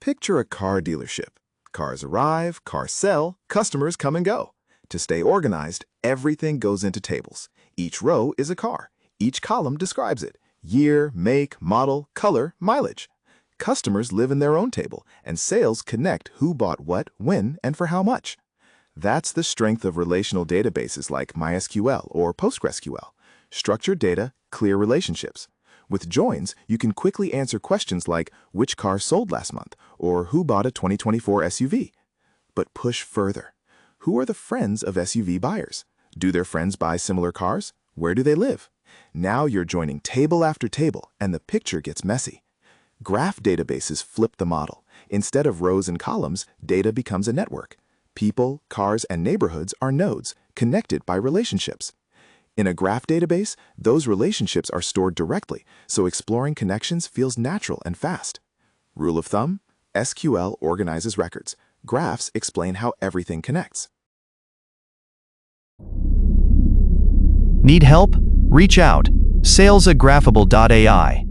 Picture a car dealership. Cars arrive, cars sell, customers come and go. To stay organized, everything goes into tables. Each row is a car. Each column describes it: year, make, model, color, mileage. Customers live in their own table, and sales connect who bought what, when, and for how much. That's the strength of relational databases like MySQL or PostgreSQL. Structured data, clear relationships. With joins, you can quickly answer questions like which car sold last month or who bought a 2024 SUV. But push further. Who are the friends of SUV buyers? Do their friends buy similar cars? Where do they live? Now you're joining table after table, and the picture gets messy. Graph databases flip the model. Instead of rows and columns, data becomes a network. People, cars, and neighborhoods are nodes, connected by relationships. In a graph database, those relationships are stored directly, so exploring connections feels natural and fast. Rule of thumb: SQL organizes records. Graphs explain how everything connects. Need help? Reach out. sales@graphable.ai